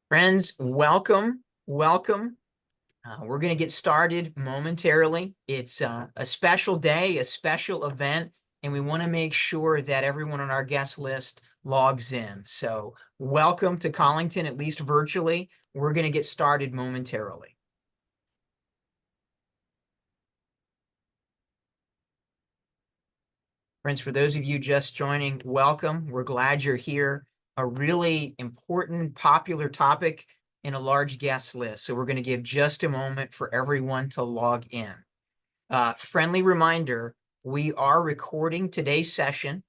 Friends, welcome, welcome. We're going to get started momentarily. It's a special day, a special event, and we want to make sure that everyone on our guest list logs in. So welcome to Collington, at least virtually. We're going to get started momentarily. Friends, for those of you just joining, welcome. We're glad you're here. A really important, popular topic in a large guest list. So we're going to give just a moment for everyone to log in. Friendly reminder, we are recording today's session.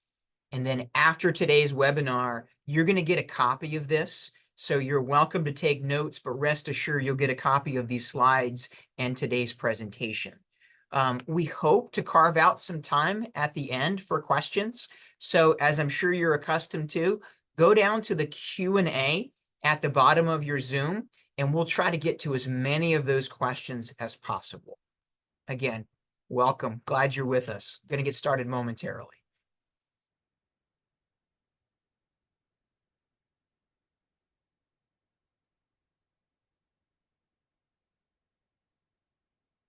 And then after today's webinar, you're going to get a copy of this. So you're welcome to take notes, but rest assured you'll get a copy of these slides and today's presentation. We hope to carve out some time at the end for questions. So as I'm sure you're accustomed to, go down to the Q&A at the bottom of your Zoom, and we'll try to get to as many of those questions as possible. Again, welcome. Glad you're with us. Going to get started momentarily.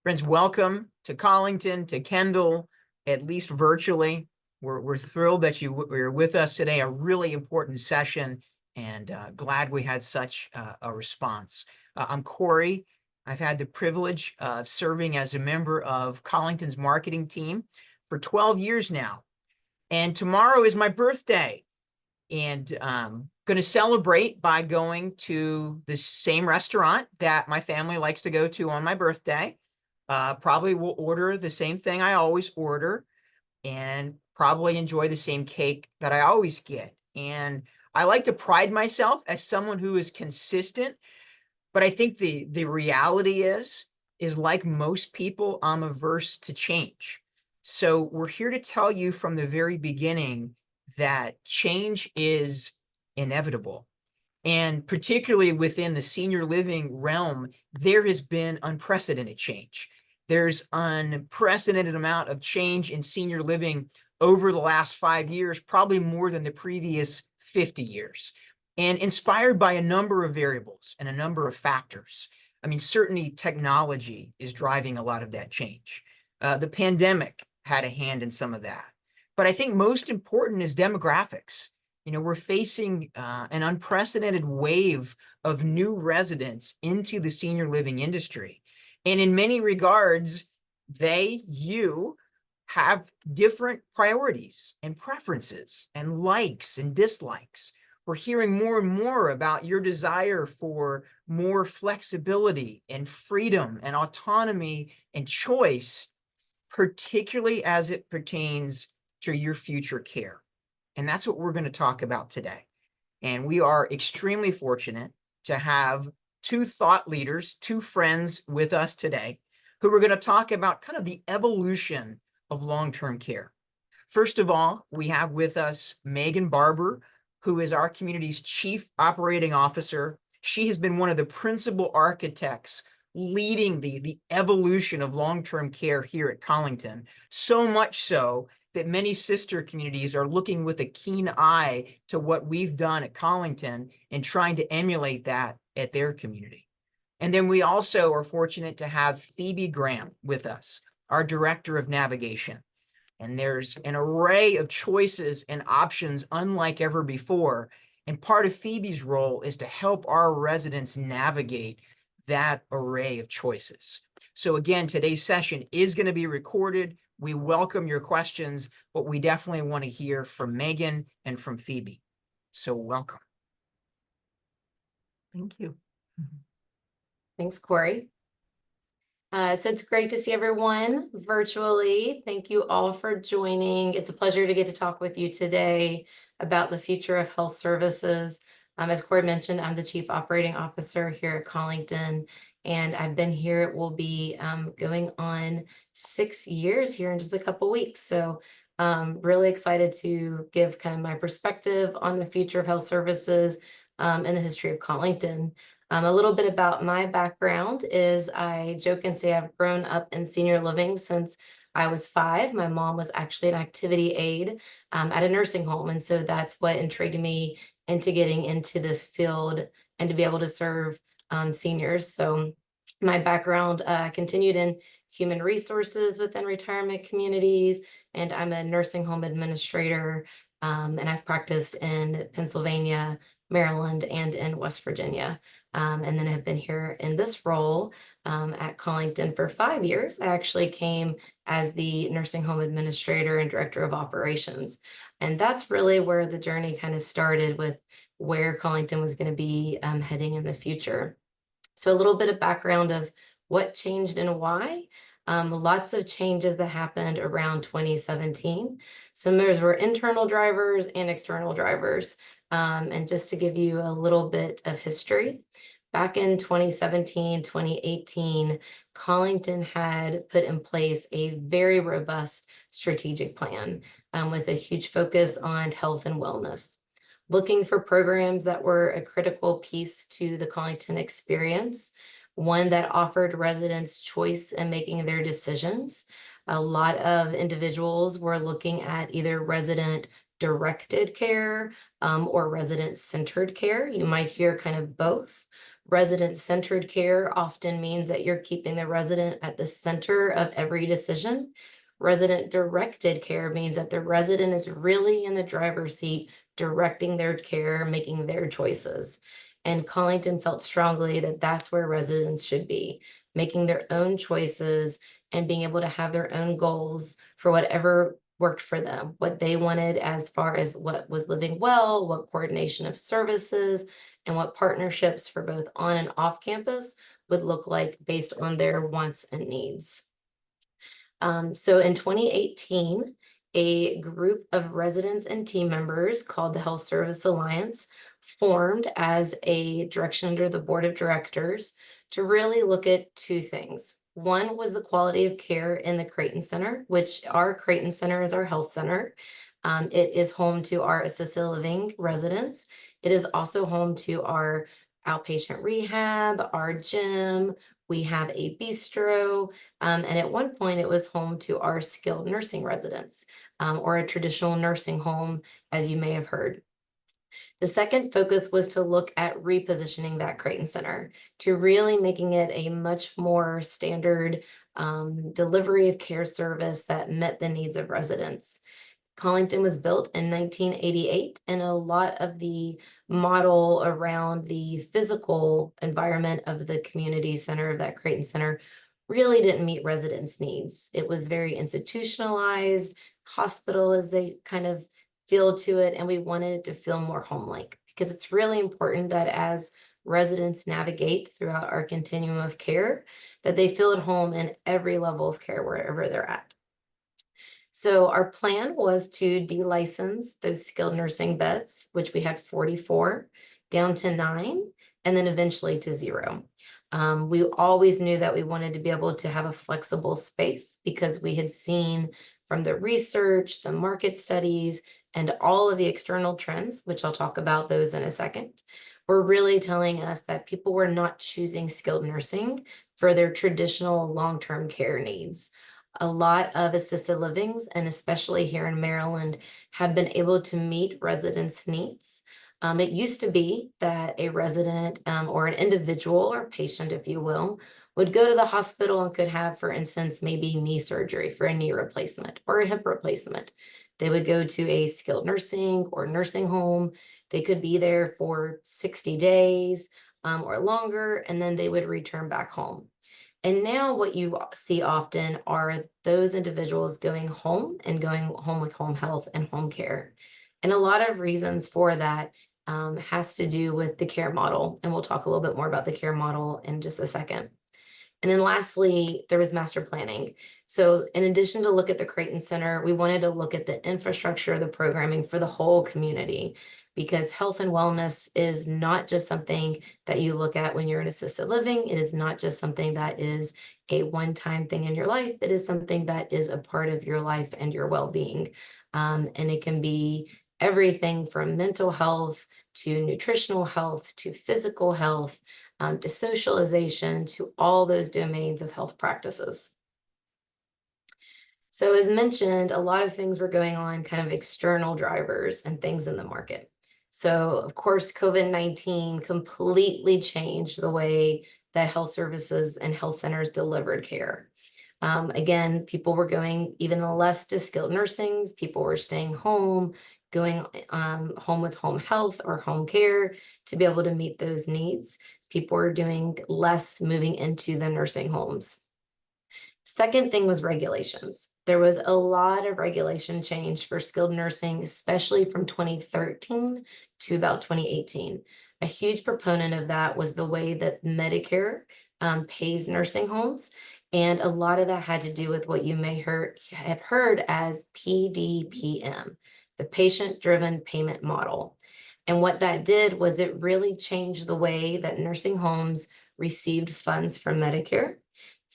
Friends, welcome to Collington, to Kendall, at least virtually. We're thrilled that you're with us today, a really important session, and glad we had such a response. I'm Corey. I've had the privilege of serving as a member of Collington's marketing team for 12 years now. And tomorrow is my birthday. And going to celebrate by going to the same restaurant that my family likes to go to on my birthday. Probably will order the same thing I always order and probably enjoy the same cake that I always get. And I like to pride myself as someone who is consistent, but I think the reality is like most people, I'm averse to change. So we're here to tell you from the very beginning that change is inevitable. And particularly within the senior living realm, there has been unprecedented change. There's unprecedented amount of change in senior living over the last 5 years, probably more than the previous 50 years, and inspired by a number of variables and a number of factors. I mean, certainly technology is driving a lot of that change. The pandemic had a hand in some of that. But I think most important is demographics. You know, we're facing an unprecedented wave of new residents into the senior living industry. And in many regards, you have different priorities and preferences and likes and dislikes. We're hearing more and more about your desire for more flexibility and freedom and autonomy and choice, particularly as it pertains to your future care. And that's what we're going to talk about today. And we are extremely fortunate to have two thought leaders, two friends with us today, who are going to talk about kind of the evolution of long-term care. First of all, we have with us Megan Barber, who is our community's Chief Operating Officer. She has been one of the principal architects leading the evolution of long-term care here at Collington, so much so that many sister communities are looking with a keen eye to what we've done at Collington and trying to emulate that at their community. And then we also are fortunate to have Phoebe Graham with us, our Director of Navigation. And there's an array of choices and options unlike ever before. And part of Phoebe's role is to help our residents navigate that array of choices. So again, today's session is going to be recorded. We welcome your questions, but we definitely want to hear from Megan and from Phoebe. So welcome. Thank you. Thanks, Corey. So it's great to see everyone virtually. Thank you all for joining. It's a pleasure to get to talk with you today about the future of health services. As Corey mentioned, I'm the Chief Operating Officer here at Collington, and I've been here. It will be going on 6 years here in just a couple weeks. So really excited to give kind of my perspective on the future of health services and the history of Collington. A little bit about my background is I joke and say I've grown up in senior living since I was 5. My mom was actually an activity aide at a nursing home. And so that's what intrigued me into getting into this field and to be able to serve seniors. So my background continued in human resources within retirement communities, and I'm a nursing home administrator, and I've practiced in Pennsylvania, Maryland, and in West Virginia, and then have been here in this role at Collington for 5 years. I actually came as the nursing home administrator and director of operations, and that's really where the journey kind of started with where Collington was going to be heading in the future. So a little bit of background of what changed and why. Lots of changes that happened around 2017. Some of those were internal drivers and external drivers. And just to give you a little bit of history, back in 2017, 2018, Collington had put in place a very robust strategic plan with a huge focus on health and wellness, looking for programs that were a critical piece to the Collington experience, one that offered residents choice in making their decisions. A lot of individuals were looking at either resident directed care or resident centered care. You might hear kind of both. Resident centered care often means that you're keeping the resident at the center of every decision. Resident directed care means that the resident is really in the driver's seat, directing their care, making their choices. And Collington felt strongly that that's where residents should be, making their own choices and being able to have their own goals for whatever worked for them, what they wanted as far as what was living well, what coordination of services, and what partnerships for both on and off campus would look like based on their wants and needs. So in 2018, a group of residents and team members called the Health Service Alliance formed as a direction under the board of directors to really look at two things. One was the quality of care in the Creighton Center, which our Creighton Center is our health center. It is home to our assisted living residents. It is also home to our outpatient rehab, our gym. We have a bistro, and at one point it was home to our skilled nursing residents, or a traditional nursing home, as you may have heard. The second focus was to look at repositioning that Creighton Center, to really making it a much more standard delivery of care service that met the needs of residents. Collington was built in 1988, and a lot of the model around the physical environment of the community center of that Creighton Center really didn't meet residents' needs. It was very institutionalized, hospital as a kind of feel to it, and we wanted it to feel more home-like, because it's really important that as residents navigate throughout our continuum of care, that they feel at home in every level of care wherever they're at. So our plan was to de-license those skilled nursing beds, which we had 44, down to 9, and then eventually to 0. We always knew that we wanted to be able to have a flexible space, because we had seen from the research, the market studies, and all of the external trends, which I'll talk about those in a second, were really telling us that people were not choosing skilled nursing for their traditional long-term care needs. A lot of assisted livings, and especially here in Maryland, have been able to meet residents' needs. It used to be that a resident or an individual or patient, if you will, would go to the hospital and could have, for instance, maybe knee surgery for a knee replacement or a hip replacement. They would go to a skilled nursing or nursing home. They could be there for 60 days or longer, and then they would return back home. And now what you see often are those individuals going home and going home with home health and home care. And a lot of reasons for that has to do with the care model. And we'll talk a little bit more about the care model in just a second. And then lastly, there was master planning. So in addition to look at the Creighton Center, we wanted to look at the infrastructure, the programming for the whole community, because health and wellness is not just something that you look at when you're in assisted living. It is not just something that is a one-time thing in your life. It is something that is a part of your life and your well-being. And it can be everything from mental health to nutritional health to physical health, to socialization, to all those domains of health practices. So as mentioned, a lot of things were going on, kind of external drivers and things in the market. So of course, COVID-19 completely changed the way that health services and health centers delivered care. Again, people were going even less to skilled nursings. People were staying home, going home with home health or home care to be able to meet those needs. People were doing less moving into the nursing homes. Second thing was regulations. There was a lot of regulation change for skilled nursing, especially from 2013 to about 2018. A huge proponent of that was the way that Medicare pays nursing homes. And a lot of that had to do with what you may have heard as PDPM, the patient-driven payment model. And what that did was it really changed the way that nursing homes received funds from Medicare.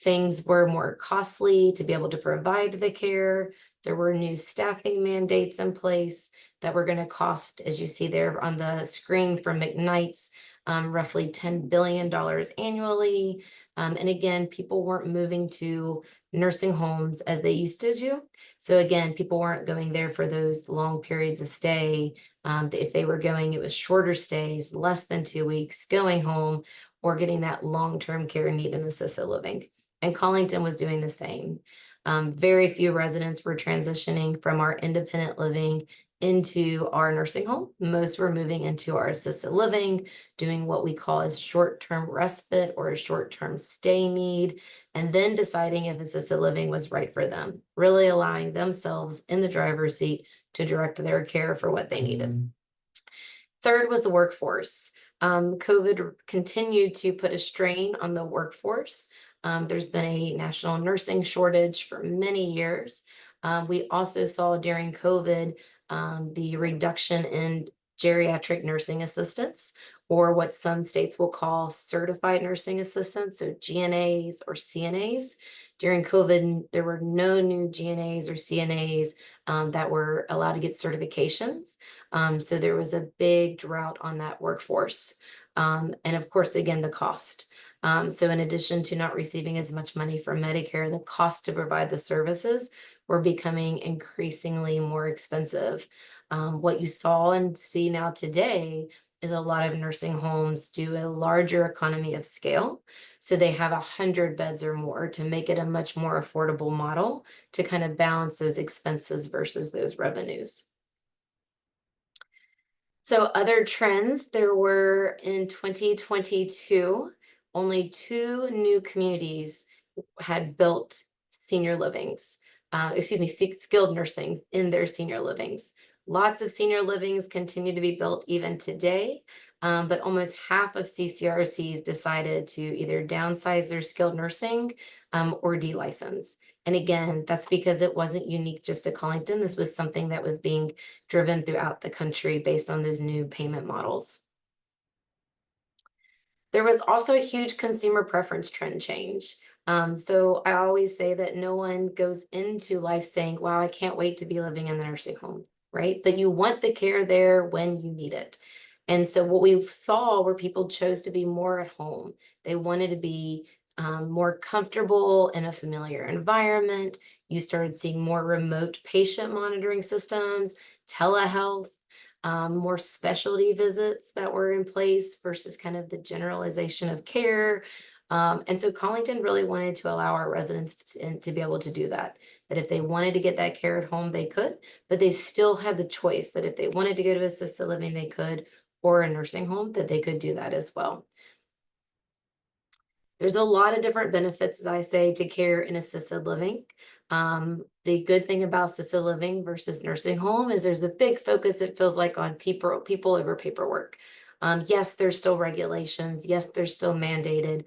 Things were more costly to be able to provide the care. There were new staffing mandates in place that were going to cost, as you see there on the screen from McKnight's, roughly $10 billion annually. And again, people weren't moving to nursing homes as they used to do. So again, people weren't going there for those long periods of stay. If they were going, it was shorter stays, less than 2 weeks, going home, or getting that long-term care need in assisted living. And Collington was doing the same. Very few residents were transitioning from our independent living into our nursing home. Most were moving into our assisted living, doing what we call a short-term respite or a short-term stay need, and then deciding if assisted living was right for them, really allowing themselves in the driver's seat to direct their care for what they needed. Third was the workforce. COVID continued to put a strain on the workforce. There's been a national nursing shortage for many years. We also saw during COVID the reduction in geriatric nursing assistants, or what some states will call certified nursing assistants, so GNAs or CNAs. During COVID, there were no new GNAs or CNAs that were allowed to get certifications. So there was a big drought on that workforce. And of course, again, the cost. So in addition to not receiving as much money from Medicare, the cost to provide the services were becoming increasingly more expensive. What you saw and see now today is a lot of nursing homes do a larger economy of scale. So they have 100 beds or more to make it a much more affordable model to kind of balance those expenses versus those revenues. So other trends, there were in 2022, only 2 new communities had built senior livings, skilled nursing in their senior livings. Lots of senior livings continue to be built even today, but almost half of CCRCs decided to either downsize their skilled nursing or delicense. And again, that's because it wasn't unique just to Collington. This was something that was being driven throughout the country based on those new payment models. There was also a huge consumer preference trend change. So I always say that no one goes into life saying, wow, I can't wait to be living in the nursing home, right? But you want the care there when you need it. And so what we saw were people chose to be more at home. They wanted to be more comfortable in a familiar environment. You started seeing more remote patient monitoring systems, telehealth, more specialty visits that were in place versus kind of the generalization of care. And so Collington really wanted to allow our residents to be able to do that, that if they wanted to get that care at home, they could, but they still had the choice that if they wanted to go to assisted living, they could, or a nursing home, that they could do that as well. There's a lot of different benefits, as I say, to care in assisted living. The good thing about assisted living versus nursing home is there's a big focus, it feels like, on people over paperwork. Yes, there's still regulations. Yes, there's still mandated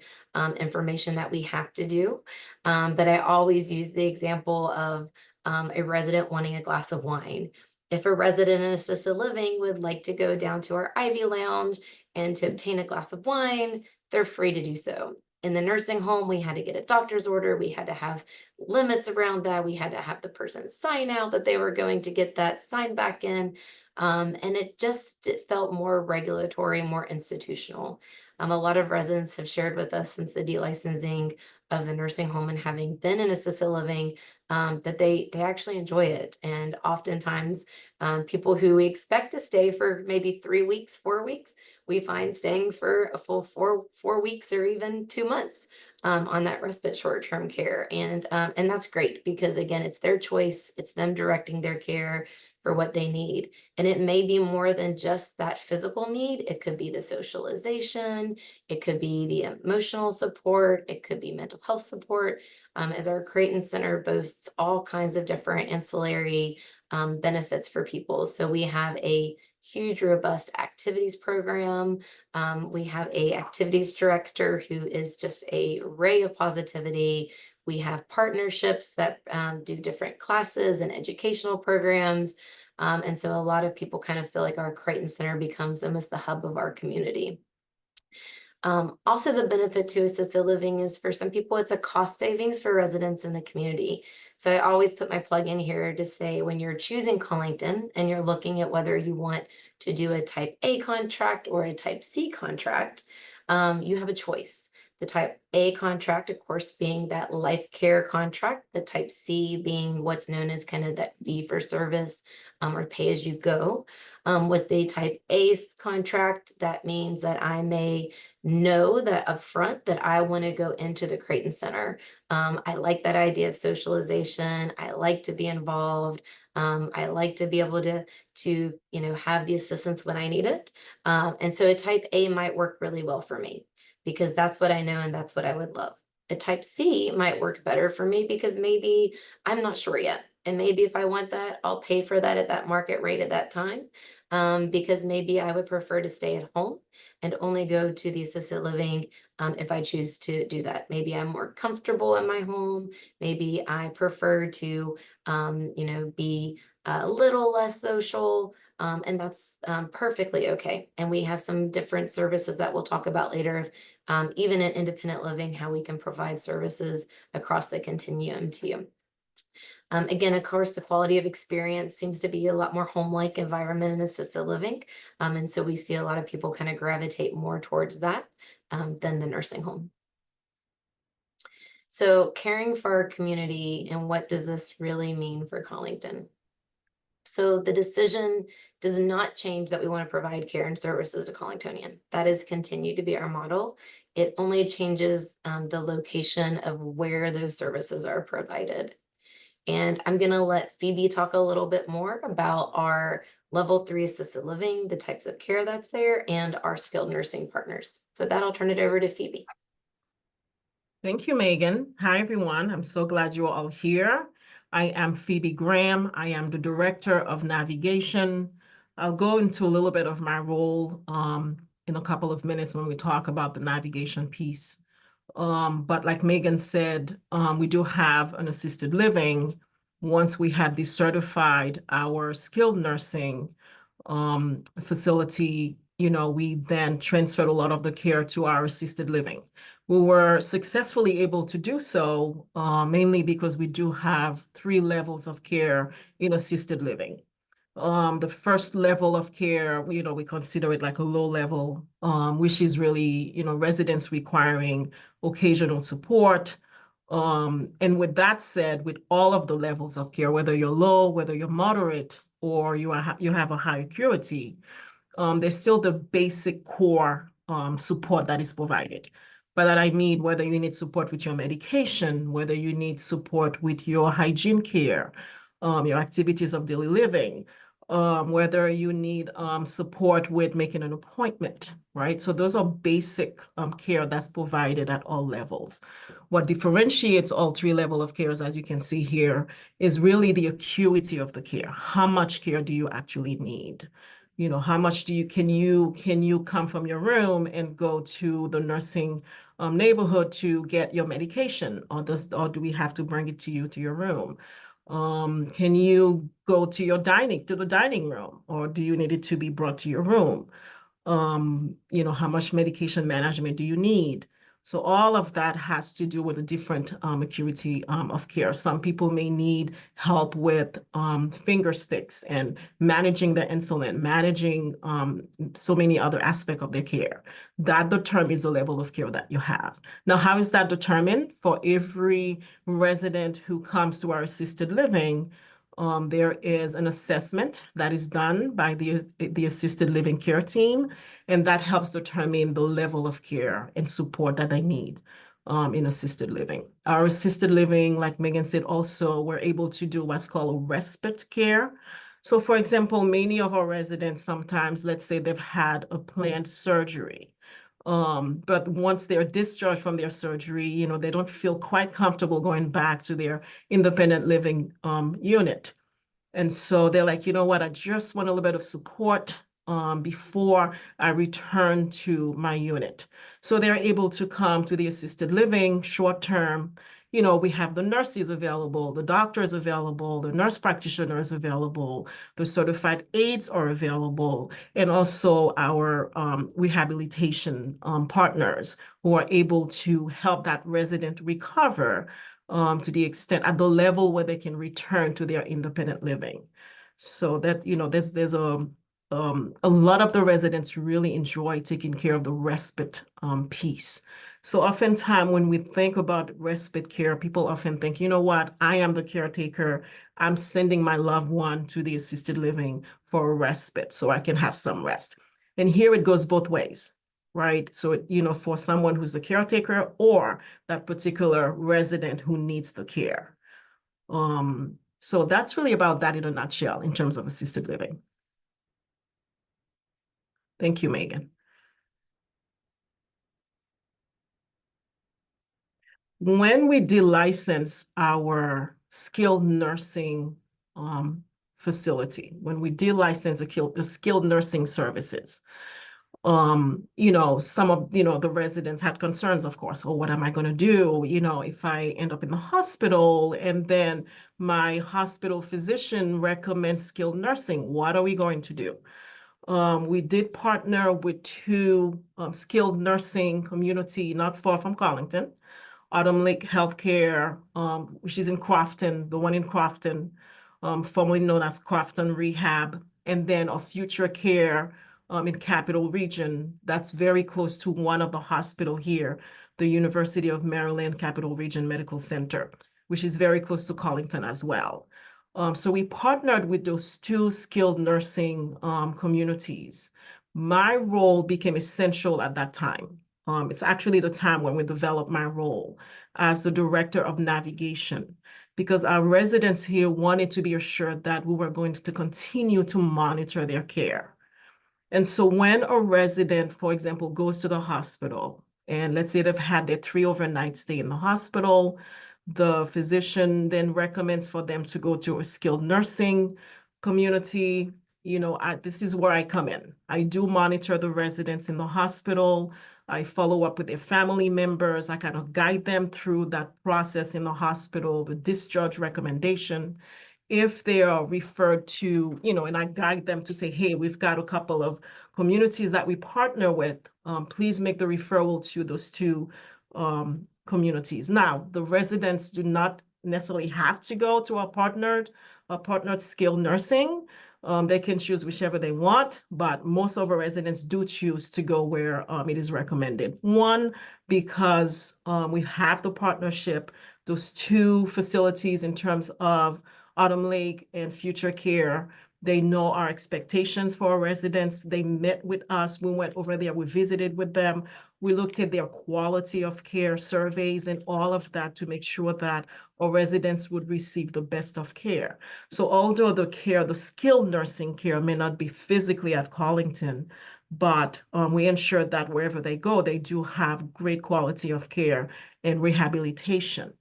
information that we have to do. But I always use the example of a resident wanting a glass of wine. If a resident in assisted living would like to go down to our Ivy Lounge and to obtain a glass of wine, they're free to do so. In the nursing home, we had to get a doctor's order. We had to have limits around that. We had to have the person sign out that they were going to get that sign back in. And it felt more regulatory, more institutional. A lot of residents have shared with us since the delicensing of the nursing home and having been in assisted living, that they actually enjoy it. And oftentimes, people who we expect to stay for maybe 3 weeks, 4 weeks, we find staying for a full four weeks or even 2 months on that respite short-term care. And that's great because again, it's their choice, it's them directing their care for what they need. And it may be more than just that physical need. It could be the socialization, it could be the emotional support, it could be mental health support. As our Creighton Center boasts all kinds of different ancillary benefits for people. So we have a huge, robust activities program. We have a activities director who is just a ray of positivity. We have partnerships that do different classes and educational programs. And so a lot of people kind of feel like our Creighton Center becomes almost the hub of our community. Also, the benefit to assisted living is for some people, it's a cost savings for residents in the community. So I always put my plug in here to say when you're choosing Collington and you're looking at whether you want to do a type A contract or a type C contract, you have a choice. The type A contract, of course, being that life care contract, the type C being what's known as kind of that fee for service or pay as you go. With the type A contract, that means that I may know that upfront that I want to go into the Creighton Center. I like that idea of socialization. I like to be involved. I like to be able to have the assistance when I need it. And so a type A might work really well for me because that's what I know and that's what I would love. A type C might work better for me because maybe I'm not sure yet. And maybe if I want that, I'll pay for that at that market rate at that time. Because maybe I would prefer to stay at home and only go to the assisted living if I choose to do that. Maybe I'm more comfortable in my home. Maybe I prefer to, be a little less social. And that's perfectly okay. And we have some different services that we'll talk about later, even in independent living, how we can provide services across the continuum to you. Again, of course, the quality of experience seems to be a lot more home-like environment in assisted living. And so we see a lot of people kind of gravitate more towards that than the nursing home. So caring for our community, and what does this really mean for Collington? So the decision does not change that we want to provide care and services to Collingtonian. That is continued to be our model. It only changes the location of where those services are provided. And I'm going to let Phoebe talk a little bit more about our level 3 assisted living, the types of care that's there, and our skilled nursing partners. So that I'll turn it over to Phoebe. Thank you, Megan. Hi, everyone. I'm so glad you're all here. I am Phoebe Graham. I am the Director of Navigation. I'll go into a little bit of my role in a couple of minutes when we talk about the navigation piece. But like Megan said, we do have an assisted living. Once we had decertified our skilled nursing facility, we then transferred a lot of the care to our assisted living. We were successfully able to do so mainly because we do have 3 levels of care in assisted living. The first level of care, we consider it like a low level, which is really, residents requiring occasional support. And with that said, with all of the levels of care, whether you're low, whether you're moderate, or you have a high acuity, there's still the basic core support that is provided. By that I mean whether you need support with your medication, whether you need support with your hygiene care, your activities of daily living, whether you need support with making an appointment, right? So those are basic care that's provided at all levels. What differentiates all 3 levels of care, as you can see here, is really the acuity of the care. How much care do you actually need? How much can you come from your room and go to the nursing neighborhood to get your medication, or do we have to bring it to you to your room? Can you go to the dining room, or do you need it to be brought to your room? How much medication management do you need? So all of that has to do with a different acuity of care. Some people may need help with finger sticks and managing their insulin, managing so many other aspects of their care. That determines the level of care that you have. Now, how is that determined? For every resident who comes to our assisted living, there is an assessment that is done by the assisted living care team, and that helps determine the level of care and support that they need in assisted living. Our assisted living, like Megan said, also we're able to do what's called a respite care. So for example, many of our residents sometimes, let's say they've had a planned surgery. But once they're discharged from their surgery, they don't feel quite comfortable going back to their independent living unit. And so they're like, you know what, I just want a little bit of support before I return to my unit. So they're able to come to the assisted living short term. We have the nurses available, the doctors available, the nurse practitioners available, the certified aides are available, and also our rehabilitation partners who are able to help that resident recover to the extent at the level where they can return to their independent living. So that, there's a lot of the residents really enjoy taking care of the respite piece. So oftentimes when we think about respite care, people often think, you know what, I am the caretaker. I'm sending my loved one to the assisted living for a respite so I can have some rest. And here it goes both ways, right? So, for someone who's the caretaker or that particular resident who needs the care. So that's really about that in a nutshell in terms of assisted living. Thank you, Megan. When we delicense our skilled nursing facility, when we delicense the skilled nursing services, some of, the residents had concerns, of course. Oh, what am I going to do? If I end up in the hospital and then my hospital physician recommends skilled nursing, what are we going to do? We did partner with two skilled nursing community not far from Collington, Autumn Lake Healthcare, which is in Crofton, the one in Crofton, formerly known as Crofton Rehab, and then a Future Care in Capital Region. That's very close to one of the hospital here, the University of Maryland Capital Region Medical Center, which is very close to Collington as well. So we partnered with those two skilled nursing communities. My role became essential at that time. It's actually the time when we developed my role as the director of navigation, because our residents here wanted to be assured that we were going to continue to monitor their care. And so when a resident, for example, goes to the hospital, and let's say they've had their 3 overnight stay in the hospital, the physician then recommends for them to go to a skilled nursing community. This is where I come in. I do monitor the residents in the hospital. I follow up with their family members. I kind of guide them through that process in the hospital, the discharge recommendation. If they are referred to, and I guide them to say, hey, we've got a couple of communities that we partner with. Please make the referral to those two communities. Now, the residents do not necessarily have to go to a partnered skilled nursing. They can choose whichever they want, but most of our residents do choose to go where it is recommended. One, because we have the partnership, those two facilities in terms of Autumn Lake and Future Care, they know our expectations for our residents. They met with us. We went over there. We visited with them. We looked at their quality of care surveys and all of that to make sure that our residents would receive the best of care. So although the skilled nursing care may not be physically at Collington, but we ensure that wherever they go, they do have great quality of care and rehabilitation.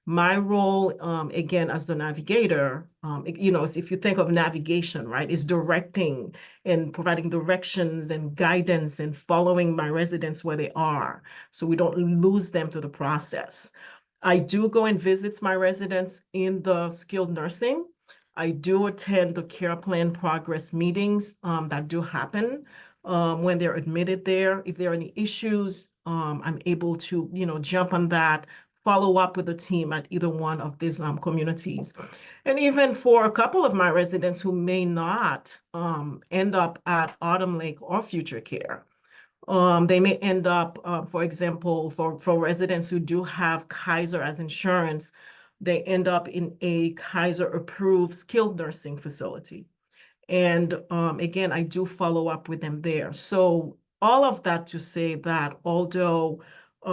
My role, again, as the navigator, if you think of navigation, right, is directing and providing directions and guidance and following my residents where they are, so we don't lose them to the process. I do go and visit my residents in the skilled nursing. I do attend the care plan progress meetings that do happen when they're admitted there. If there are any issues, I'm able to, jump on that, follow up with the team at either one of these communities. And even for a couple of my residents who may not end up at Autumn Lake or Future Care, they may end up, for example, for residents who do have Kaiser as insurance, they end up in a Kaiser approved skilled nursing facility. And again, I do follow up with them there. So all of that to say that although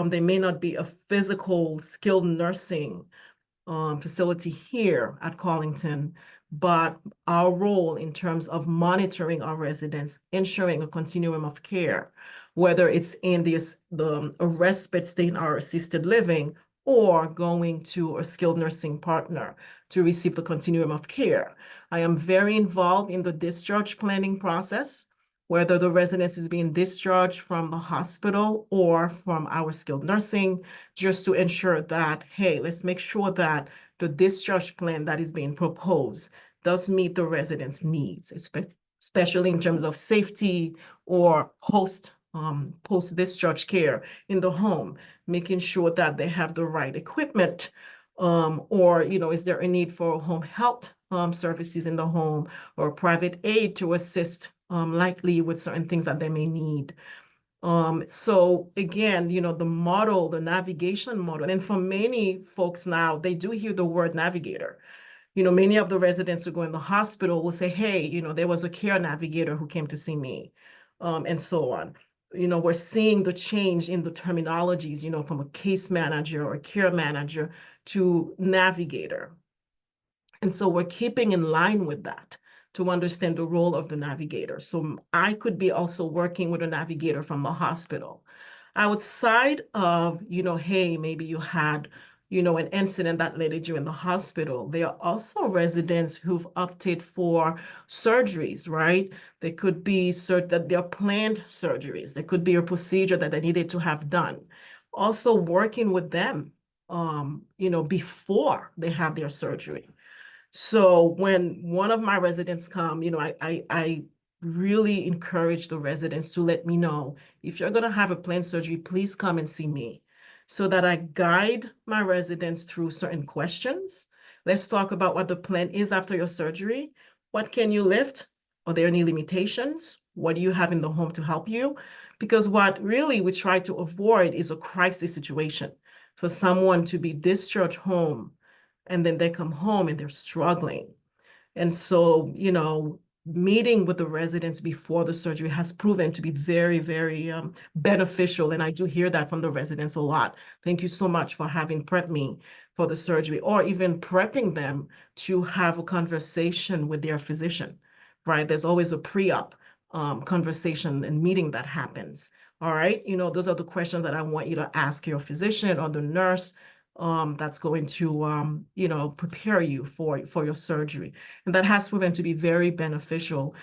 they may not be a physical skilled nursing facility here at Collington, but our role in terms of monitoring our residents, ensuring a continuum of care, whether it's in a respite stay in our assisted living or going to a skilled nursing partner to receive the continuum of care. I am very involved in the discharge planning process, whether the resident is being discharged from the hospital or from our skilled nursing, just to ensure that, hey, let's make sure that the discharge plan that is being proposed does meet the residents' needs, especially in terms of safety or post-discharge care in the home, making sure that they have the right equipment, or, is there a need for home health services in the home or private aid to assist likely with certain things that they may need. So again, the model, the navigation model, and for many folks now, they do hear the word navigator. Many of the residents who go in the hospital will say, hey, there was a care navigator who came to see me, and so on. We're seeing the change in the terminologies, from a case manager or a care manager to navigator. And so we're keeping in line with that to understand the role of the navigator. So I could be also working with a navigator from the hospital. Outside of, hey, maybe you had, an incident that led you in the hospital. There are also residents who've opted for surgeries, right? They could be that they're planned surgeries. There could be a procedure that they needed to have done. Also working with them, before they have their surgery. So when one of my residents come, I really encourage the residents to let me know, if you're going to have a planned surgery, please come and see me so that I guide my residents through certain questions. Let's talk about what the plan is after your surgery. What can you lift? Are there any limitations? What do you have in the home to help you? Because what really we try to avoid is a crisis situation for someone to be discharged home and then they come home and they're struggling. And so, meeting with the residents before the surgery has proven to be very, very beneficial. And I do hear that from the residents a lot. Thank you so much for having prepped me for the surgery, or even prepping them to have a conversation with their physician, right? There's always a pre-op conversation and meeting that happens. All right. Those are the questions that I want you to ask your physician or the nurse that's going to, prepare you for your surgery. And that has proven to be very beneficial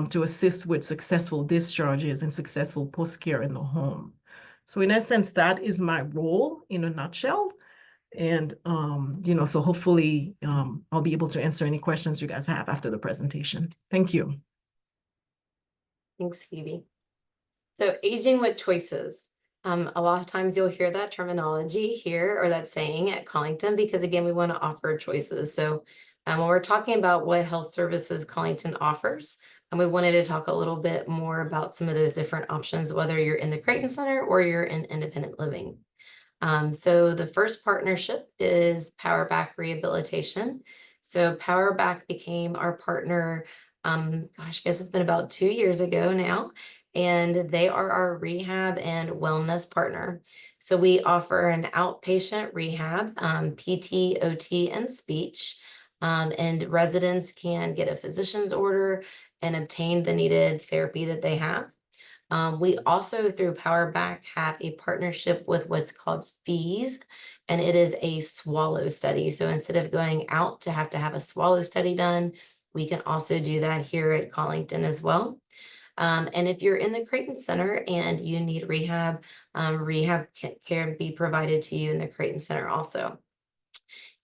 to assist with successful discharges and successful post-care in the home. So in essence, that is my role in a nutshell. And, so hopefully I'll be able to answer any questions you guys have after the presentation. Thank you. Thanks, Phoebe. So aging with choices. A lot of times you'll hear that terminology here or that saying at Collington, because again, we want to offer choices. So when we're talking about what health services Collington offers, and we wanted to talk a little bit more about some of those different options, whether you're in the Creighton Center or you're in independent living. So the first partnership is Power Back Rehabilitation. So Power Back became our partner, I guess it's been about 2 years ago now. And they are our rehab and wellness partner. So we offer an outpatient rehab, PT, OT, and speech. And residents can get a physician's order and obtain the needed therapy that they have. We also, through Power Back, have a partnership with what's called FEES, and it is a swallow study. So instead of going out to have a swallow study done, we can also do that here at Collington as well. And if you're in the Creighton Center and you need rehab, rehab can be provided to you in the Creighton Center also.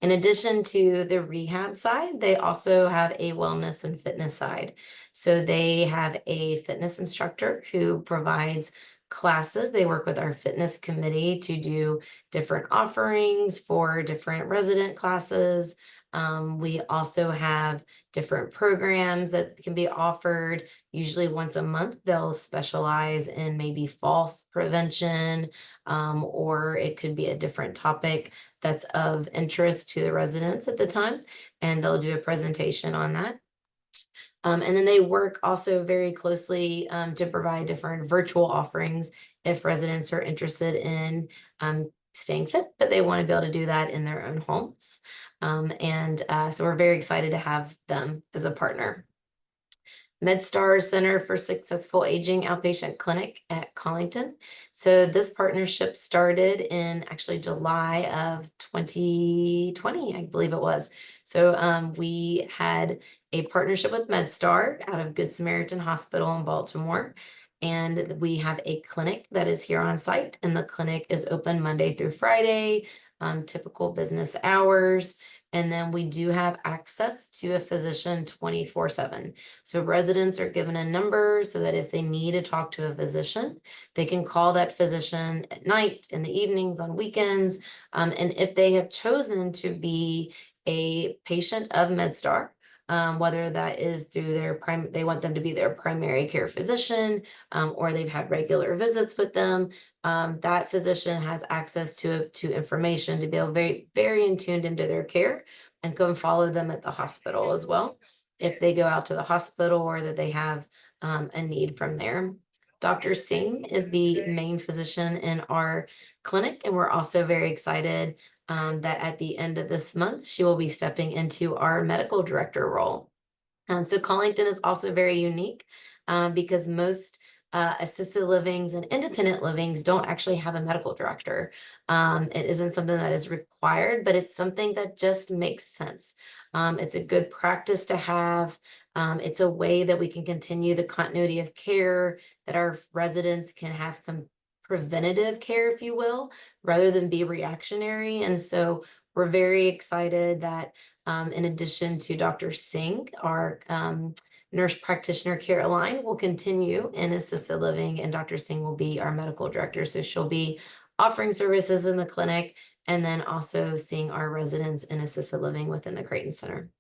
In addition to the rehab side, they also have a wellness and fitness side. So they have a fitness instructor who provides classes. They work with our fitness committee to do different offerings for different resident classes. We also have different programs that can be offered. Usually once a month, they'll specialize in maybe falls prevention, or it could be a different topic that's of interest to the residents at the time, and they'll do a presentation on that. And then they work also very closely to provide different virtual offerings if residents are interested in staying fit, but they want to be able to do that in their own homes. So we're very excited to have them as a partner. MedStar Center for Successful Aging Outpatient Clinic at Collington. So this partnership started in actually July of 2020, I believe it was. So we had a partnership with MedStar out of Good Samaritan Hospital in Baltimore. And we have a clinic that is here on site, and the clinic is open Monday through Friday, typical business hours. And then we do have access to a physician 24/7. So residents are given a number so that if they need to talk to a physician, they can call that physician at night, in the evenings, on weekends. And if they have chosen to be a patient of MedStar, whether that is through they want them to be their primary care physician, or they've had regular visits with them, that physician has access to information to be able very in tuned into their care, and go and follow them at the hospital as well, if they go out to the hospital or that they have a need from there. Dr. Singh is the main physician in our clinic, and we're also very excited that at the end of this month, she will be stepping into our medical director role. So Collington is also very unique because most assisted livings and independent livings don't actually have a medical director. It isn't something that is required, but it's something that just makes sense. It's a good practice to have. It's a way that we can continue the continuity of care, that our residents can have some preventative care, if you will, rather than be reactionary. And so we're very excited that in addition to Dr. Singh, our nurse practitioner Caroline will continue in assisted living, and Dr. Singh will be our medical director. So she'll be offering services in the clinic and then also seeing our residents in assisted living within the Creighton Center.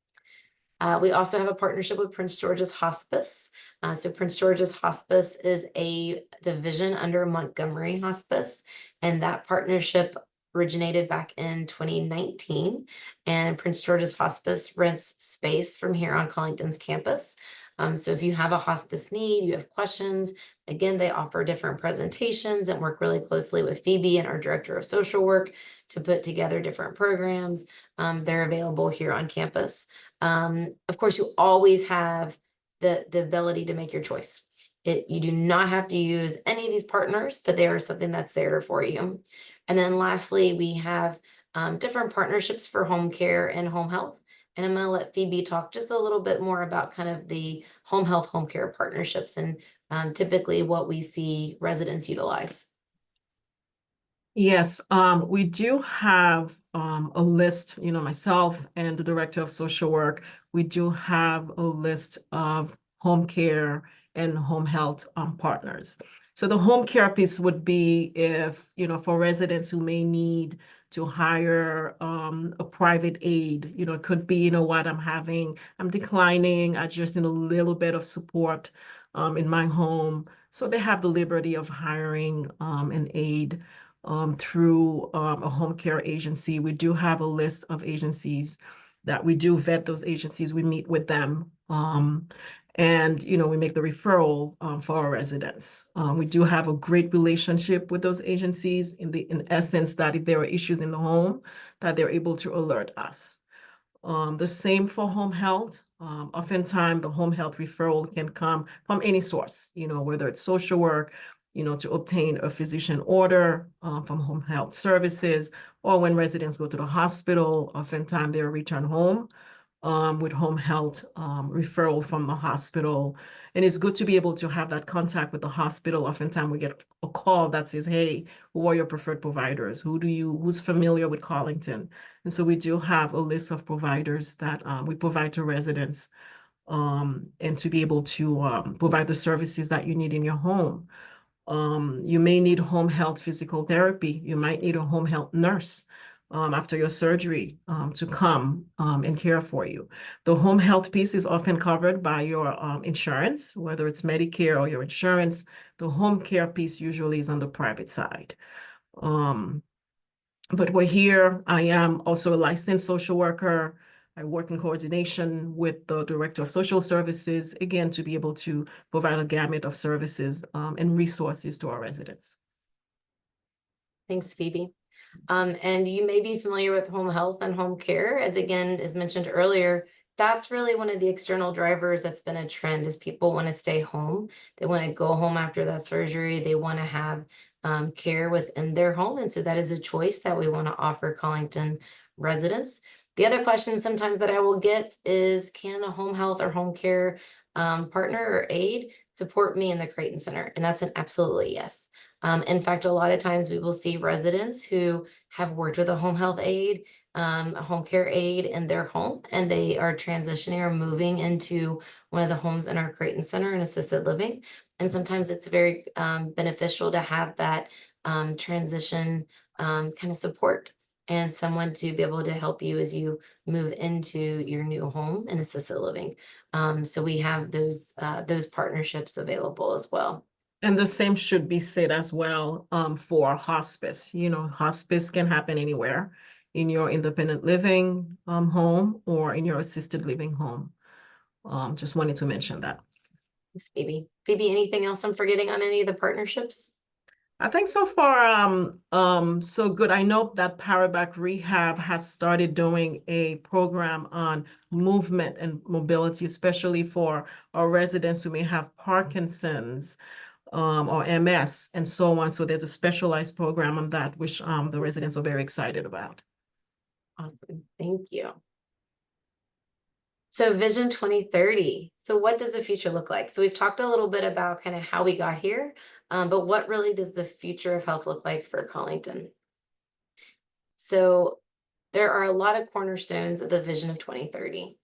We also have a partnership with Prince George's Hospice. So Prince George's Hospice is a division under Montgomery Hospice, and that partnership originated back in 2019. And Prince George's Hospice rents space from here on Collington's campus. So if you have a hospice need, you have questions, again, they offer different presentations and work really closely with Phoebe and our director of social work to put together different programs. They're available here on campus. Of course, you always have the ability to make your choice. You do not have to use any of these partners, but they are something that's there for you. And then lastly, we have different partnerships for home care and home health. And I'm going to let Phoebe talk just a little bit more about kind of the home health, home care partnerships, and typically what we see residents utilize. Yes, we do have a list, myself and the director of social work, we do have a list of home care and home health partners. So the home care piece would be if, for residents who may need to hire a private aid, it could be, what I'm declining, I just need a little bit of support in my home. So they have the liberty of hiring an aid through a home care agency. We do have a list of agencies that we do vet those agencies. We meet with them. And we make the referral for our residents. We do have a great relationship with those agencies in essence that if there are issues in the home, that they're able to alert us. The same for home health. Oftentimes the home health referral can come from any source, whether it's social work, to obtain a physician order from home health services, or when residents go to the hospital, oftentimes they're returned home with home health referral from the hospital. And it's good to be able to have that contact with the hospital. Oftentimes we get a call that says, hey, who are your preferred providers? Who's familiar with Collington? And so we do have a list of providers that we provide to residents and to be able to provide the services that you need in your home. You may need home health physical therapy. You might need a home health nurse after your surgery to come and care for you. The home health piece is often covered by your insurance, whether it's Medicare or your insurance. The home care piece usually is on the private side. But we're here. I am also a licensed social worker. I work in coordination with the Director of Social Services, again, to be able to provide a gamut of services and resources to our residents. Thanks, Phoebe. And you may be familiar with home health and home care. As again, as mentioned earlier, that's really one of the external drivers that's been a trend is people want to stay home. They want to go home after that surgery. They want to have care within their home. And so that is a choice that we want to offer Collington residents. The other question sometimes that I will get is, can a home health or home care partner or aide support me in the Creighton Center? And that's an absolutely yes. In fact, a lot of times we will see residents who have worked with a home health aide, a home care aide in their home, and they are transitioning or moving into one of the homes in our Creighton Center in assisted living. And sometimes it's very beneficial to have that transition kind of support and someone to be able to help you as you move into your new home in assisted living. So we have those partnerships available as well. And the same should be said as well for hospice. You know, hospice can happen anywhere in your independent living home or in your assisted living home. Just wanted to mention that. Thanks, Phoebe. Phoebe, anything else I'm forgetting on any of the partnerships? I think so far, so good. I know that Paraback Rehab has started doing a program on movement and mobility, especially for our residents who may have Parkinson's or MS and so on. So there's a specialized program on that, which the residents are very excited about. Awesome. Thank you. So Vision 2030. So what does the future look like? So we've talked a little bit about kind of how we got here, but what really does the future of health look like for Collington? So there are a lot of cornerstones of the Vision of 2030.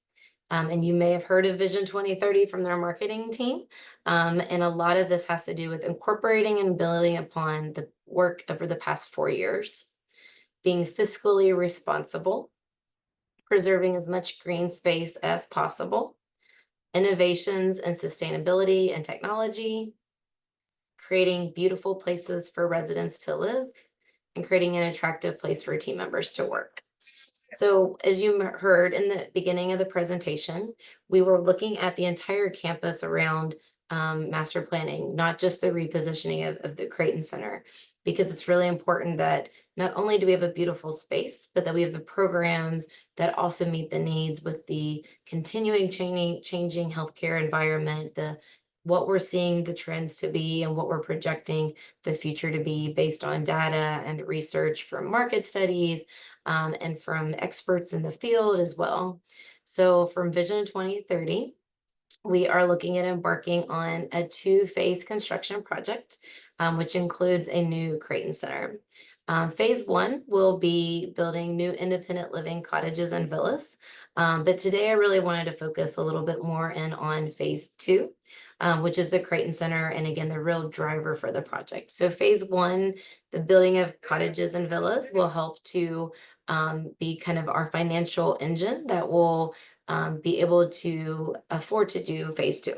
And you may have heard of Vision 2030 from their marketing team. And a lot of this has to do with incorporating and building upon the work over the past 4 years, being fiscally responsible, preserving as much green space as possible, innovations and sustainability and technology, creating beautiful places for residents to live, and creating an attractive place for team members to work. So as you heard in the beginning of the presentation, we were looking at the entire campus around master planning, not just the repositioning of the Creighton Center, because it's really important that not only do we have a beautiful space, but that we have the programs that also meet the needs with the continuing changing healthcare environment, what we're seeing the trends to be and what we're projecting the future to be based on data and research from market studies and from experts in the field as well. So from Vision 2030, we are looking at embarking on a 2-phase construction project, which includes a new Creighton Center. Phase 1 will be building new independent living cottages and villas. But today I really wanted to focus a little bit more in on Phase 2, which is the Creighton Center, and again, the real driver for the project. So Phase 1, the building of cottages and villas, will help to be kind of our financial engine that will be able to afford to do Phase 2.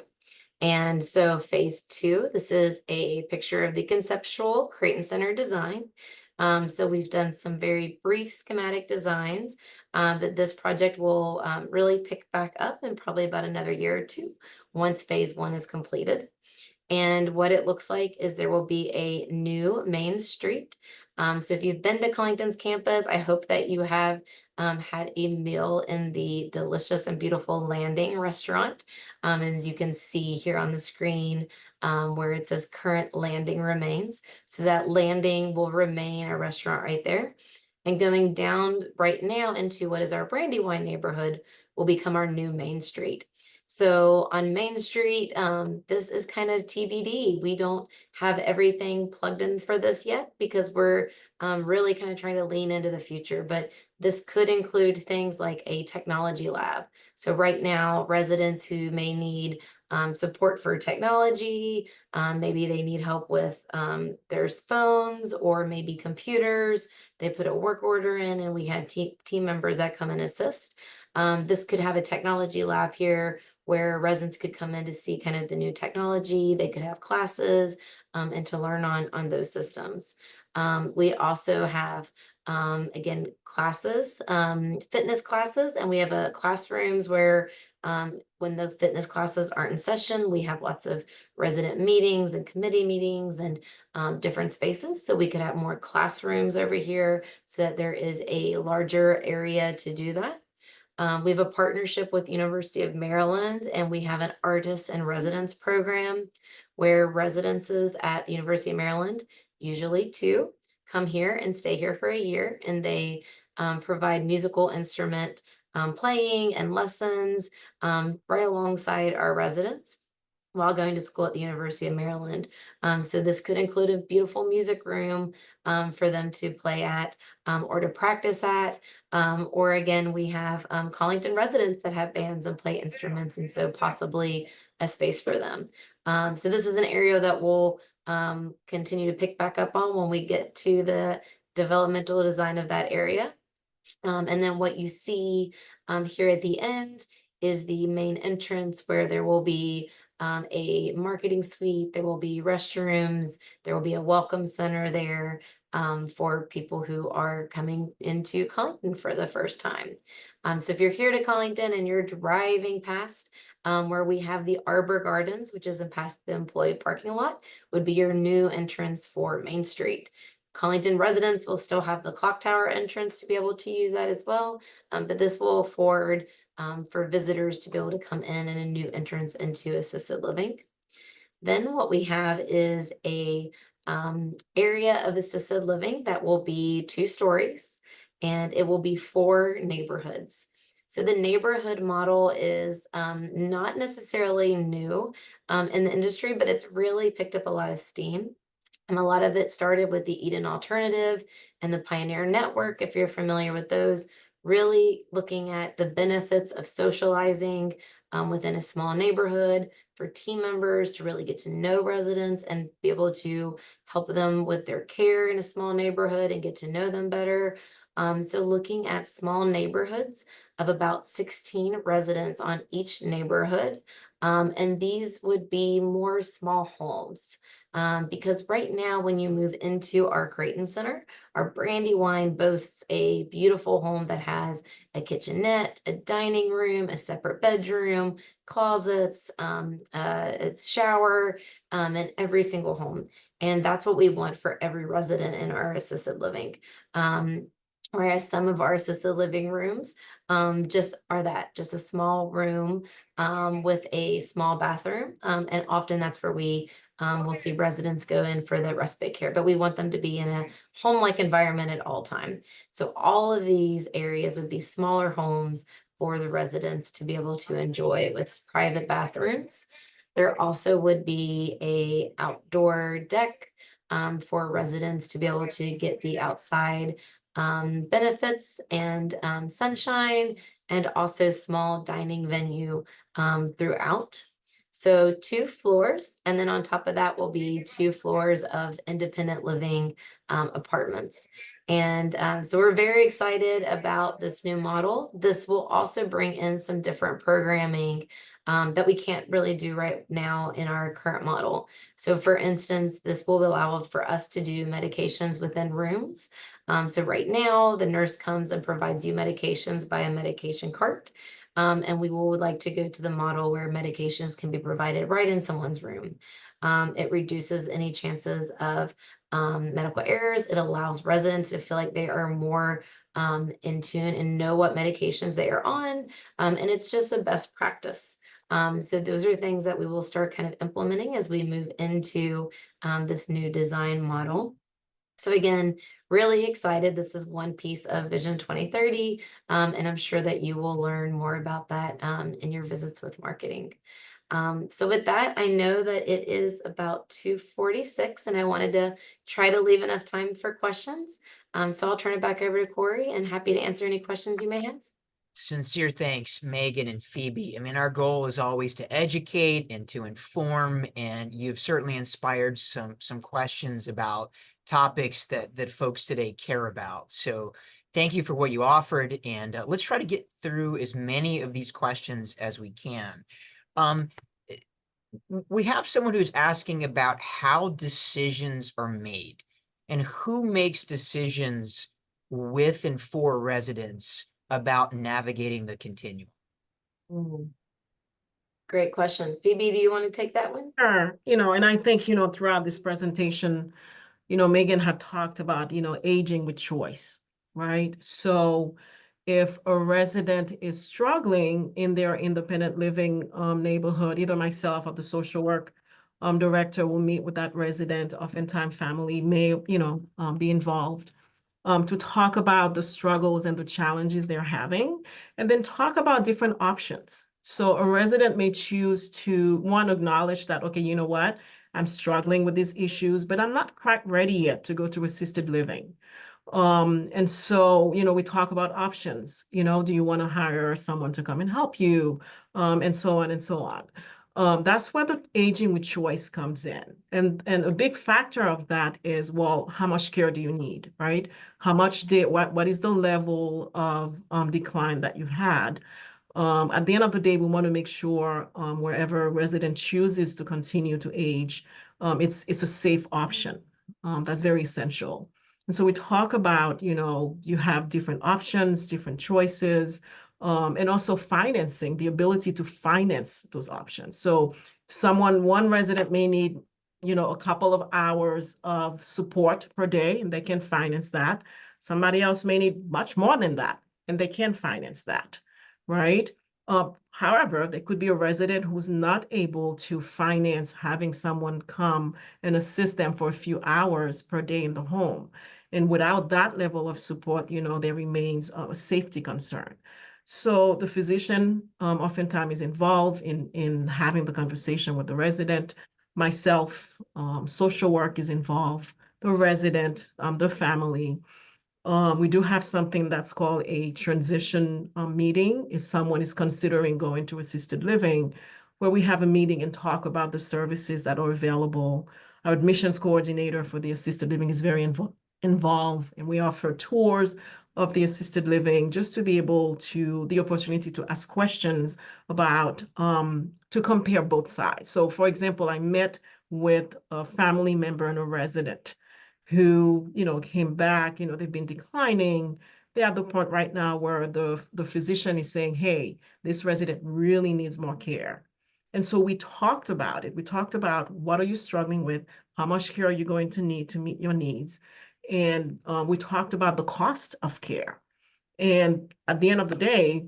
And so Phase 2, this is a picture of the conceptual Creighton Center design. So we've done some very brief schematic designs, but this project will really pick back up in probably about another year or two once Phase 1 is completed. And what it looks like is there will be a new main street. So if you've been to Collington's campus, I hope that you have had a meal in the delicious and beautiful Landing restaurant. As you can see here on the screen, where it says current Landing remains. So that Landing will remain a restaurant right there. And going down right now into what is our Brandywine neighborhood will become our new Main Street. So on Main Street, this is kind of TBD. We don't have everything plugged in for this yet because we're really kind of trying to lean into the future. But this could include things like a technology lab. So right now, residents who may need support for technology. Maybe they need help with their phones or maybe computers. They put a work order in and we had team members that come and assist. This could have a technology lab here where residents could come in to see kind of the new technology. They could have classes and to learn on those systems. We also have, again, classes, fitness classes, and we have classrooms where when the fitness classes aren't in session, we have lots of resident meetings and committee meetings and different spaces. So we could have more classrooms over here so that there is a larger area to do that. We have a partnership with University of Maryland, and we have an artists and residence program where residences at the University of Maryland, usually two, come here and stay here for a year, and they provide musical instrument playing and lessons right alongside our residents while going to school at the University of Maryland. So this could include a beautiful music room for them to play at or to practice at. Or again, we have Collington residents that have bands and play instruments, and so possibly a space for them. So this is an area that we'll continue to pick back up on when we get to the developmental design of that area. And then what you see here at the end is the main entrance where there will be a marketing suite, there will be restrooms, there will be a welcome center there for people who are coming into Collington for the first time. So if you're here to Collington and you're driving past where we have the Arbor Gardens, which is in past the employee parking lot, would be your new entrance for Main Street. Collington residents will still have the clock tower entrance to be able to use that as well, but this will afford for visitors to be able to come in and a new entrance into assisted living. Then what we have is a area of assisted living that will be 2 stories, and it will be 4 neighborhoods. So the neighborhood model is not necessarily new in the industry, but it's really picked up a lot of steam. And a lot of it started with the Eden Alternative and the Pioneer Network, if you're familiar with those, really looking at the benefits of socializing within a small neighborhood for team members to really get to know residents and be able to help them with their care in a small neighborhood and get to know them better. So looking at small neighborhoods of about 16 residents on each neighborhood. And these would be more small homes. Because right now, when you move into our Creighton Center, our Brandywine boasts a beautiful home that has a kitchenette, a dining room, a separate bedroom, closets, its shower, in every single home. And that's what we want for every resident in our assisted living. Whereas some of our assisted living rooms just are that, just a small room with a small bathroom. And often that's where we'll see residents go in for the respite care, but we want them to be in a home-like environment at all time. So all of these areas would be smaller homes for the residents to be able to enjoy with private bathrooms. There also would be a outdoor deck for residents to be able to get the outside benefits and sunshine, and also small dining venue throughout. So 2 floors, and then on top of that will be 2 floors of independent living apartments. And so we're very excited about this new model. This will also bring in some different programming that we can't really do right now in our current model. So for instance, this will allow for us to do medications within rooms. So right now, the nurse comes and provides you medications by a medication cart. And we would like to go to the model where medications can be provided right in someone's room. It reduces any chances of medical errors. It allows residents to feel like they are more in tune and know what medications they are on. And it's just a best practice. So those are things that we will start kind of implementing as we move into this new design model. So again, really excited. This is one piece of Vision 2030, and I'm sure that you will learn more about that in your visits with marketing. So with that, I know that it is about 2:46, and I wanted to try to leave enough time for questions. So I'll turn it back over to Corey, and happy to answer any questions you may have. Sincere thanks, Megan and Phoebe. I mean, our goal is always to educate and to inform, and you've certainly inspired some questions about topics that folks today care about. So thank you for what you offered, and let's try to get through as many of these questions as we can. We have someone who's asking about how decisions are made and who makes decisions with and for residents about navigating the continuum. Great question. Phoebe, do you want to take that one? Sure. And I think, throughout this presentation, Megan had talked about, aging with choice, right? So if a resident is struggling in their independent living neighborhood, either myself or the social work director will meet with that resident. Oftentimes family may, be involved to talk about the struggles and the challenges they're having, and then talk about different options. So a resident may choose to, one, acknowledge that, okay, you know what? I'm struggling with these issues, but I'm not quite ready yet to go to assisted living. And so, we talk about options. Do you want to hire someone to come and help you? And so on and so on. That's where the aging with choice comes in. And a big factor of that is, well, how much care do you need, right? What is the level of decline that you've had? At the end of the day, we want to make sure wherever a resident chooses to continue to age, it's a safe option. That's very essential. And so we talk about, you have different options, different choices, and also financing, the ability to finance those options. So one resident may need, a couple of hours of support per day, and they can finance that. Somebody else may need much more than that, and they can finance that, right? However, there could be a resident who's not able to finance having someone come and assist them for a few hours per day in the home. And without that level of support, there remains a safety concern. So the physician oftentimes is involved in having the conversation with the resident. Myself, social work is involved, the resident, the family. We do have something that's called a transition meeting if someone is considering going to assisted living, where we have a meeting and talk about the services that are available. Our admissions coordinator for the assisted living is very involved, and we offer tours of the assisted living just to be able to, the opportunity to ask questions about, to compare both sides. So for example, I met with a family member and a resident who, came back, they've been declining. They're at the point right now where the physician is saying, hey, this resident really needs more care. And so we talked about it. We talked about, what are you struggling with? How much care are you going to need to meet your needs? And we talked about the cost of care. And at the end of the day,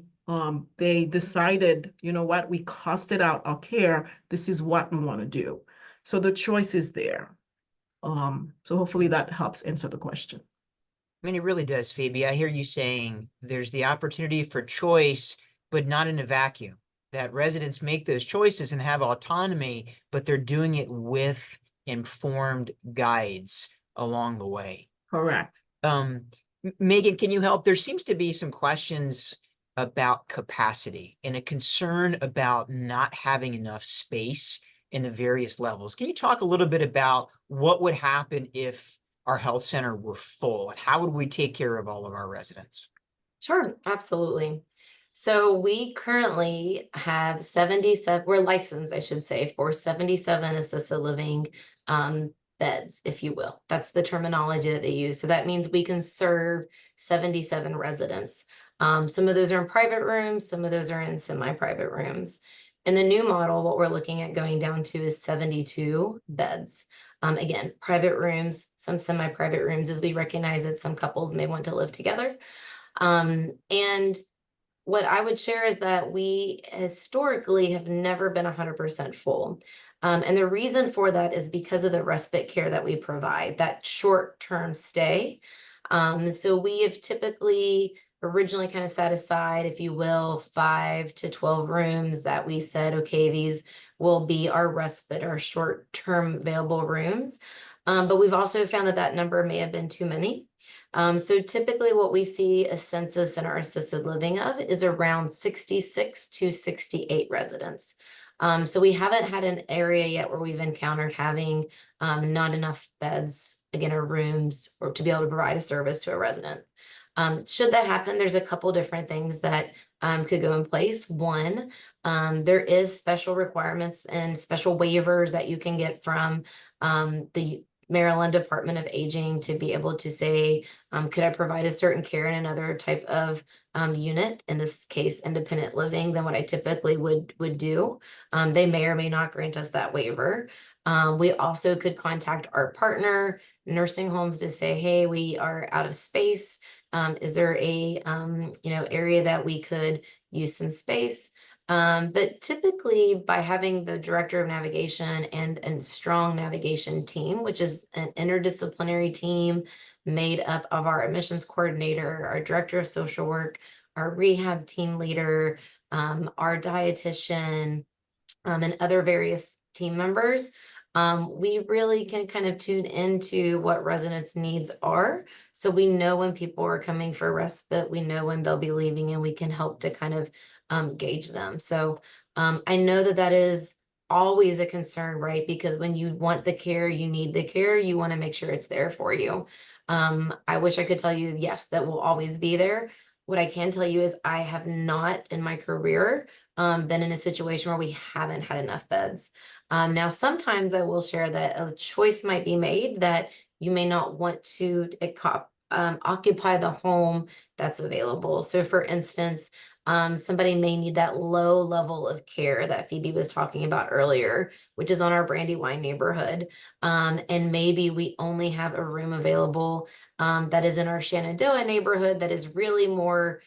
they decided, you know what, we costed out our care. This is what we want to do. So the choice is there. So hopefully that helps answer the question. I mean, it really does, Phoebe. I hear you saying there's the opportunity for choice, but not in a vacuum. That residents make those choices and have autonomy, but they're doing it with informed guides along the way. Correct. Megan, can you help? There seems to be some questions about capacity and a concern about not having enough space in the various levels. Can you talk a little bit about what would happen if our health center were full, and how would we take care of all of our residents? Sure, absolutely. So we currently have 77, we're licensed, I should say, for 77 assisted living beds, if you will. That's the terminology that they use. So that means we can serve 77 residents. Some of those are in private rooms, some of those are in semi-private rooms. In the new model, what we're looking at going down to is 72 beds. Again, private rooms, some semi-private rooms, as we recognize that some couples may want to live together. And what I would share is that we historically have never been 100% full. And the reason for that is because of the respite care that we provide, that short-term stay. So we have typically originally kind of set aside, if you will, 5 to 12 rooms that we said, okay, these will be our respite, our short-term available rooms. But we've also found that that number may have been too many. So typically what we see a census in our assisted living of is around 66 to 68 residents. So we haven't had an area yet where we've encountered having not enough beds, again, or rooms, or to be able to provide a service to a resident. Should that happen, there's a couple different things that could go in place. One, there is special requirements and special waivers that you can get from the Maryland Department of Aging to be able to say, could I provide a certain care in another type of unit, in this case, independent living, than what I typically would do. They may or may not grant us that waiver. We also could contact our partner nursing homes to say, hey, we are out of space. Is there a area that we could use some space? But typically by having the director of navigation and strong navigation team, which is an interdisciplinary team made up of our admissions coordinator, our director of social work, our rehab team leader, our dietitian, and other various team members, we really can kind of tune into what residents' needs are. So we know when people are coming for respite, we know when they'll be leaving, and we can help to kind of gauge them. So I know that that is always a concern, right? Because when you want the care, you need the care, you want to make sure it's there for you. I wish I could tell you, yes, that will always be there. What I can tell you is I have not in my career been in a situation where we haven't had enough beds. Now, sometimes I will share that a choice might be made that you may not want to occupy the home that's available. So for instance, somebody may need that low level of care that Phoebe was talking about earlier, which is on our Brandywine neighborhood. And maybe we only have a room available that is in our Shenandoah neighborhood that is really more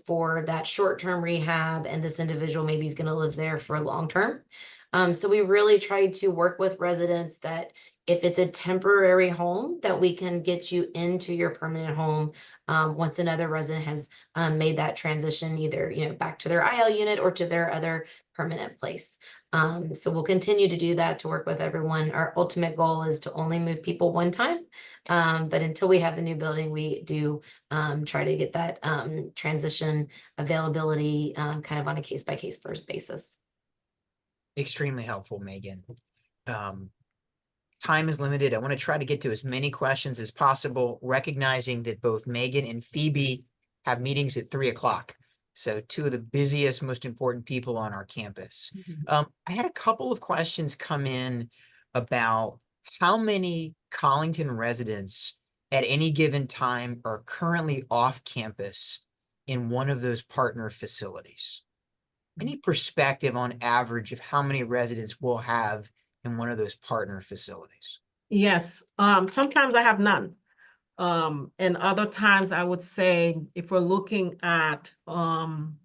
for that short-term rehab, and this individual maybe is going to live there for long-term. So we really try to work with residents that if it's a temporary home, that we can get you into your permanent home once another resident has made that transition, either back to their IL unit or to their other permanent place. So we'll continue to do that to work with everyone. Our ultimate goal is to only move people one time. But until we have the new building, we do try to get that transition availability kind of on a case-by-case basis. Extremely helpful, Megan. Time is limited. I want to try to get to as many questions as possible, recognizing that both Megan and Phoebe have meetings at 3 o'clock. So two of the busiest, most important people on our campus. I had a couple of questions come in about how many Collington residents at any given time are currently off campus in one of those partner facilities. Any perspective on average of how many residents we'll have in one of those partner facilities? Yes, sometimes I have none. And other times I would say if we're looking at an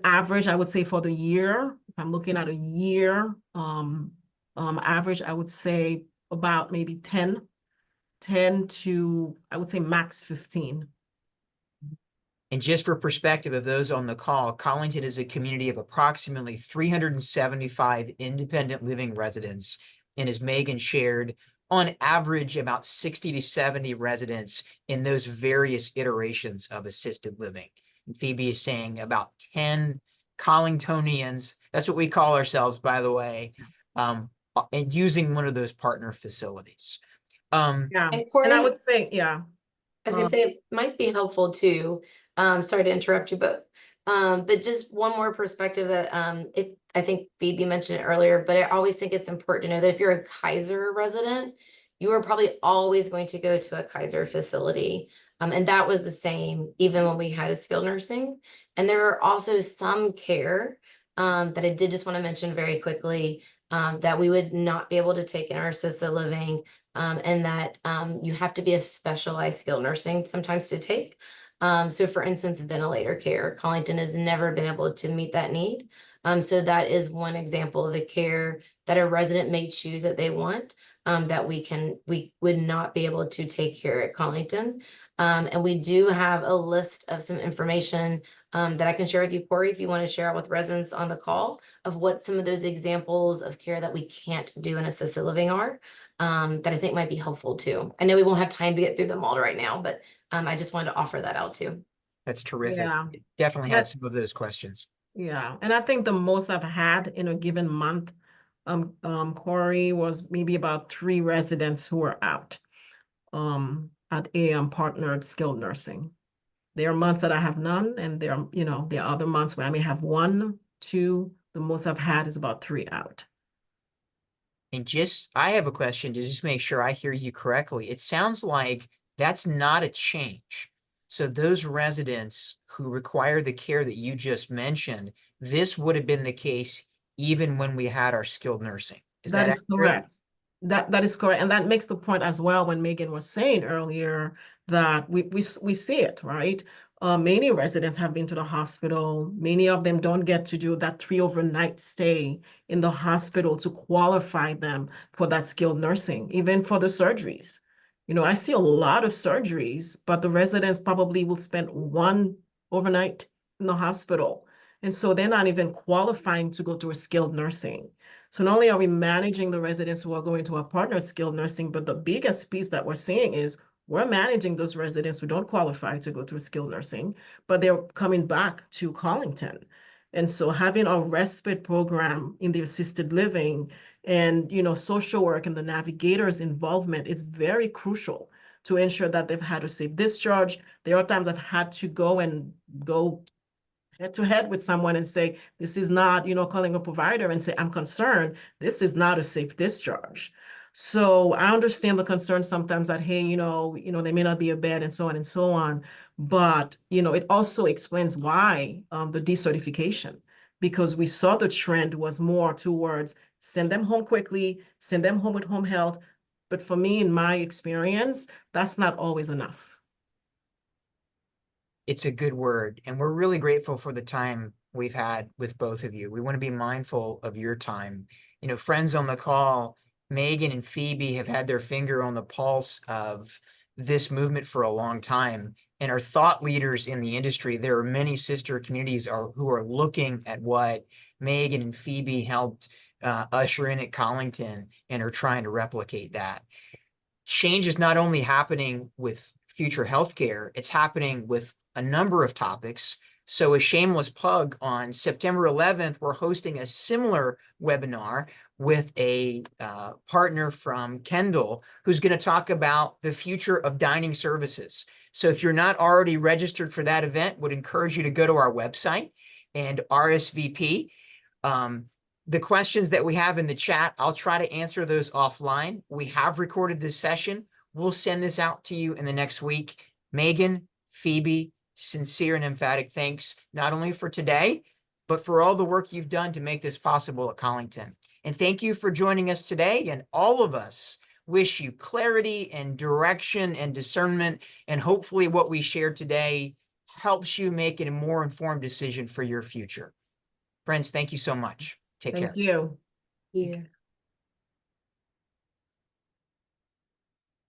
average, I would say for the year, if I'm looking at a year average, I would say about maybe 10 to, I would say max 15. And just for perspective of those on the call, Collington is a community of approximately 375 independent living residents. And as Megan shared, on average, about 60 to 70 residents in those various iterations of assisted living. And Phoebe is saying about 10 Collingtonians, that's what we call ourselves, by the way, and using one of those partner facilities. Yeah, And Corey, and I would say, yeah. I was gonna say it might be helpful too. Sorry to interrupt you both. But just one more perspective that I think Phoebe mentioned it earlier, but I always think it's important to know that if you're a Kaiser resident, you are probably always going to go to a Kaiser facility. And that was the same even when we had a skilled nursing. And there are also some care that I did just want to mention very quickly that we would not be able to take in our assisted living, and that you have to be a specialized skilled nursing sometimes to take. So for instance, ventilator care, Collington has never been able to meet that need. So that is one example of a care that a resident may choose that they want, that we would not be able to take here at Collington. And we do have a list of some information that I can share with you, Corey, if you want to share it with residents on the call of what some of those examples of care that we can't do in assisted living are, that I think might be helpful too. I know we won't have time to get through them all right now, but I just wanted to offer that out too. That's terrific. Yeah. It definitely Yeah. had some of those questions. Yeah, and I think the most I've had in a given month, Corey, was maybe about 3 residents who were out at a partnered skilled nursing. There are months that I have none, and there are other months where I may have 1, 2. The most I've had is about 3 out. And I have a question to just make sure I hear you correctly. It sounds like that's not a change. So those residents who require the care that you just mentioned, this would have been the case even when we had our skilled nursing. Is that Is accurate? correct. That is correct. And that makes the point as well when Megan was saying earlier that we see it, right? Many residents have been to the hospital. Many of them don't get to do that 3 overnight stay in the hospital to qualify them for that skilled nursing, even for the surgeries. I see a lot of surgeries, but the residents probably will spend 1 overnight in the hospital. And so they're not even qualifying to go to a skilled nursing. So not only are we managing the residents who are going to a partner skilled nursing, but the biggest piece that we're seeing is we're managing those residents who don't qualify to go to a skilled nursing, but they're coming back to Collington. And so having a respite program in the assisted living and, social work and the navigator's involvement is very crucial to ensure that they've had a safe discharge. There are times I've had to go head to head with someone and say, this is not, calling a provider and say, I'm concerned, this is not a safe discharge. So I understand the concern sometimes that, hey, they may not be a bed and so on and so on. But, it also explains why the decertification, because we saw the trend was more towards send them home quickly, send them home with home health. But for me, in my experience, that's not always enough. It's a good word. And we're really grateful for the time we've had with both of you. We want to be mindful of your time. Friends on the call, Megan and Phoebe have had their finger on the pulse of this movement for a long time and are thought leaders in the industry. There are many sister communities who are looking at what Megan and Phoebe helped usher in at Collington and are trying to replicate that. Change is not only happening with future healthcare, it's happening with a number of topics. So a shameless plug, on September 11th, we're hosting a similar webinar with a partner from Kendall, who's going to talk about the future of dining services. So if you're not already registered for that event, would encourage you to go to our website and RSVP. The questions that we have in the chat, I'll try to answer those offline. We have recorded this session. We'll send this out to you in the next week. Megan, Phoebe, sincere and emphatic thanks, not only for today, but for all the work you've done to make this possible at Collington. And thank you for joining us today. And all of us wish you clarity and direction and discernment. And hopefully what we shared today helps you make a more informed decision for your future. Friends, thank you so much. Take care. Thank you. Yeah.